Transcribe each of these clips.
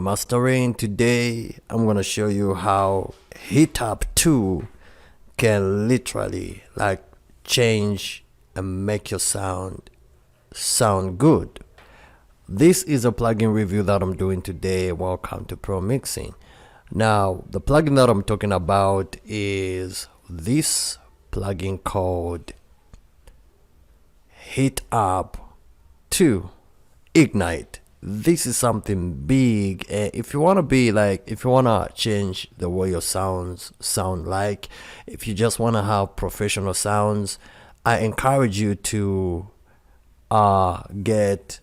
mastering. Today I'm gonna show you how Heatup 2 can literally like change and make your sound good. This is a plugin review that I'm doing today. Welcome to Pro Mixing. Now the plugin that I'm talking about is this plugin called Heatup 2 Ignite. This is something big. If you want to change the way your sounds sound, like if you just want to have professional sounds, I encourage you to get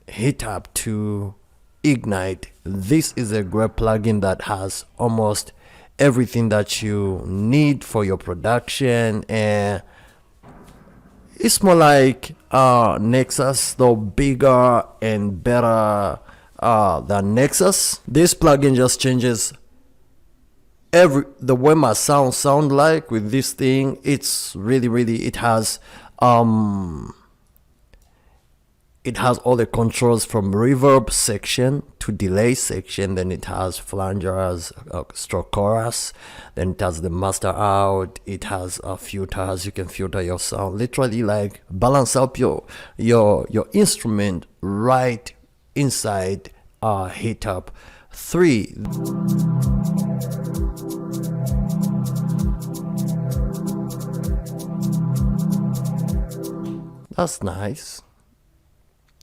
Heatup 2 Ignite. This is a great plugin that has almost everything that you need for your production, and it's more like Nexus, though bigger and better than Nexus. This plugin just changes the way my sound like with this thing. It's really it has all the controls from reverb section to delay section. Then it has flangers, stroke chorus. Then it has the master out. It has filters. You can filter your sound, literally like balance up your instrument right inside Heatup 3. That's nice.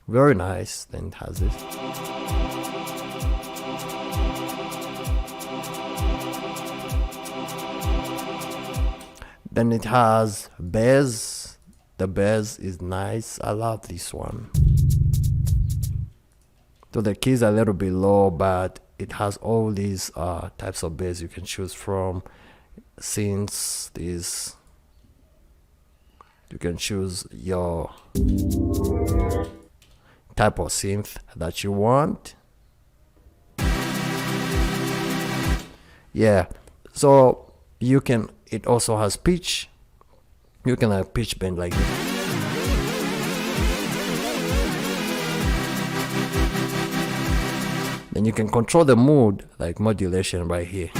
Very nice. Then it has this. Then it has bass. The bass is nice. I love this one. So the keys are a little bit low, but it has all these types of bass you can choose from. Since this, you can choose your type of synth that you want. Yeah, so you can, it also has pitch. You can have pitch bend like this. Then you can control the mood, like modulation right here.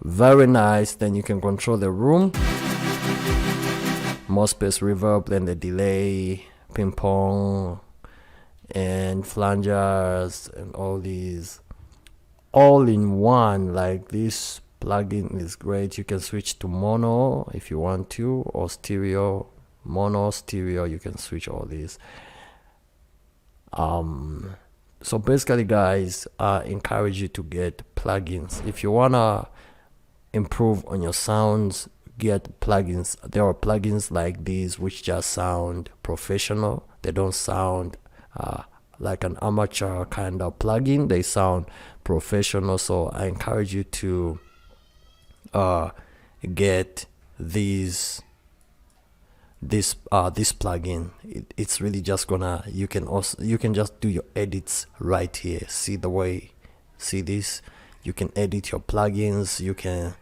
Very nice. Then you can control the room, more space, reverb, then the delay, ping pong, and flangers, and all these all in one. Like, this plugin is great. You can switch to mono if you want to, or stereo. Mono, stereo, you can switch all these. So basically, guys, I encourage you to get plugins if you wanna improve on your sounds. Get plugins. There are plugins like these which just sound professional. They don't sound like an amateur kind of plugin. They sound professional. So I encourage you to get this plugin. It's really just gonna, you can just do your edits right here. See this, you can edit your plugins, you can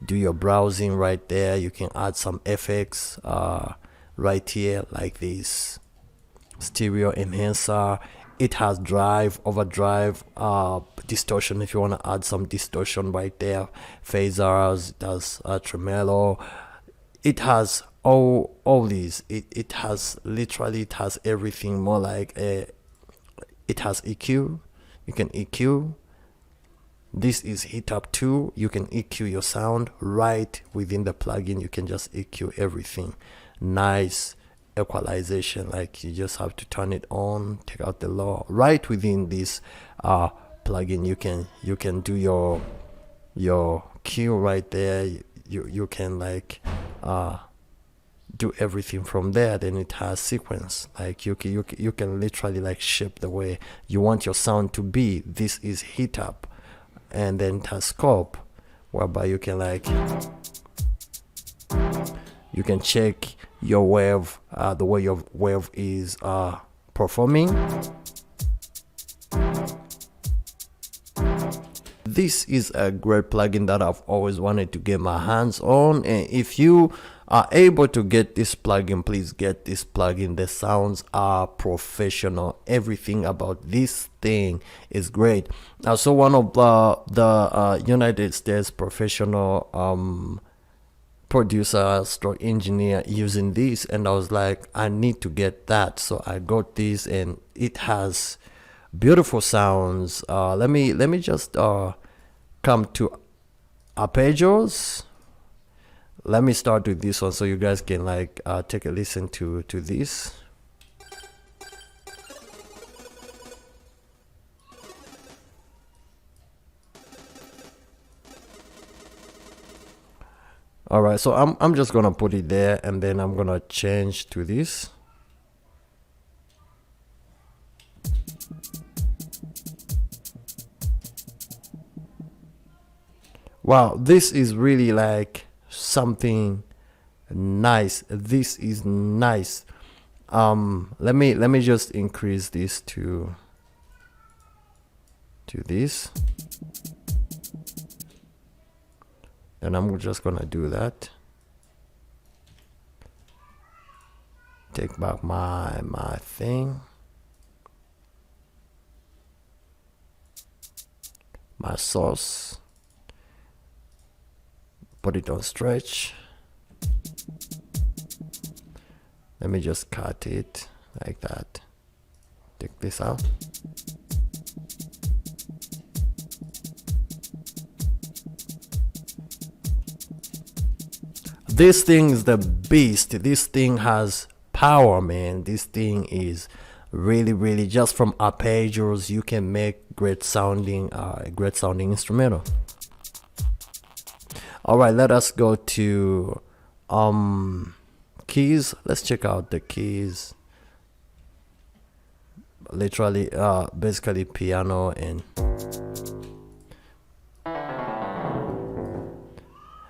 do your browsing right there. You can add some effects right here, like this stereo enhancer. It has drive, overdrive, distortion if you want to add some distortion right there, phasers. It has tremolo. It has all these. It has everything. More like it has EQ. You can EQ. This is Heatup 2. You can EQ your sound right within the plugin. You can just EQ everything. Nice equalization, like you just have to turn it on, take out the low right within this plugin. You can do your cue right there. You can like do everything from there. Then it has sequence, like you can literally like shape the way you want your sound to be. This is Heatup. And then it has scope, whereby you can like, you can check your wave, the way your wave is performing. This is a great plugin that I've always wanted to get my hands on, and if you are able to get this plugin, please get this plugin. The sounds are professional. Everything about this thing is great. I saw one of the United States professional producer stroke engineer using this, and I was like, I need to get that. So I got this, and it has beautiful sounds. Let me just come to arpeggios. Let me start with this one so you guys can like take a listen to this. All right, so I'm just gonna put it there, and then I'm gonna change to this. Wow, this is really like something nice. This is nice. Let me just increase this to this, and I'm just gonna do that. Take back my thing, my source, put it on stretch. Let me just cut it like that. Take this out. This thing is the beast. This thing has power, man. This thing is really just from arpeggios you can make great sounding instrumental. All right, let us go to keys. Let's check out the keys. Literally basically piano, and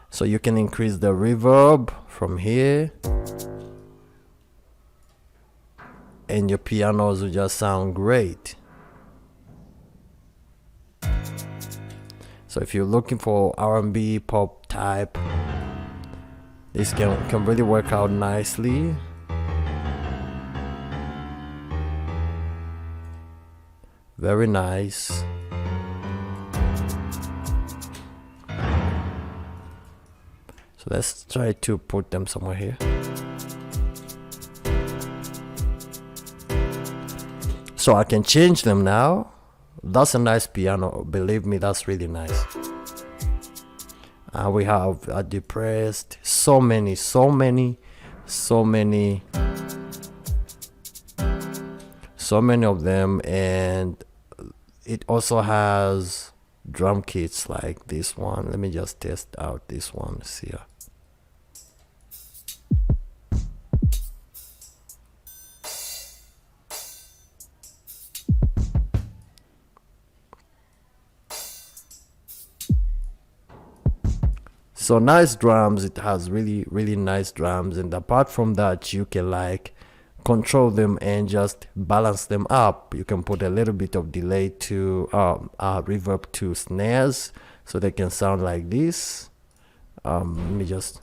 so you can increase the reverb from here, and your pianos will just sound great. So if you're looking for R&B pop type, this can really work out nicely. Very nice. So let's try to put them somewhere here. So I can change them now. That's a nice piano, believe me, that's really nice. We have a depressed, so many of them, and it also has drum kits like this one. Let me just test out this one. See ya. So nice drums. It has really nice drums, and apart from that, you can like control them and just balance them up. You can put a little bit of delay to reverb to snares so they can sound like this. Let me just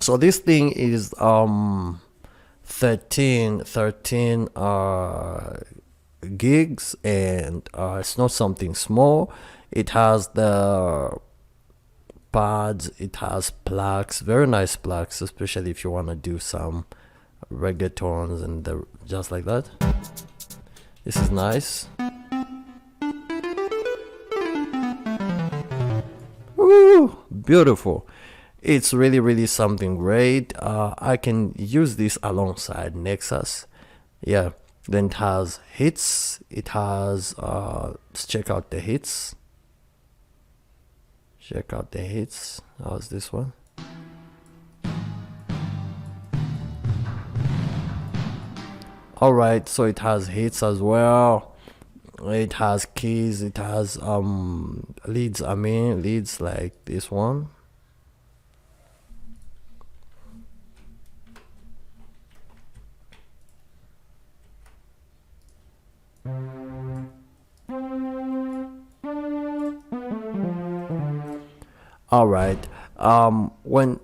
so this thing is 13 gigs, and it's not something small. It has the pads, it has plugs, very nice plugs, especially if you want to do some reggaetons and just like that. This is nice. Woo, beautiful. It's really something great. I can use this alongside Nexus. Yeah, then it has hits. It has let's check out the hits. How's this one? All right, so it has hits as well. It has keys. It has leads like this one. All right. When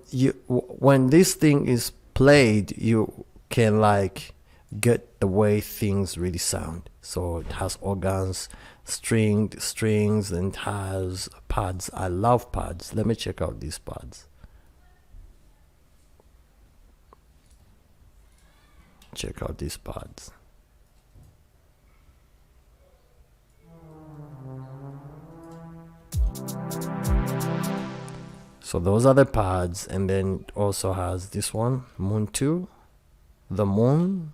this thing is played, you can like get the way things really sound. So it has organs, strings, and it has pads. I love pads. Let me check out these pads. Check out these pads. So those are the pads, and then it also has this one, Moon 2, the moon.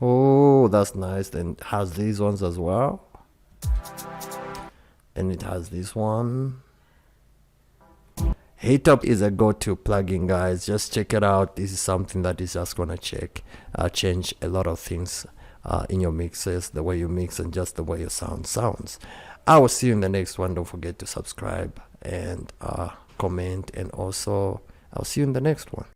Oh, that's nice. Then it has these ones as well. Then it has this one. Heatup is a go-to plugin, guys. Just check it out. This is something that is just gonna change a lot of things in your mixes, the way you mix, and just the way your sound sounds. I will see you in the next one. Don't forget to subscribe and comment, and also I'll see you in the next one.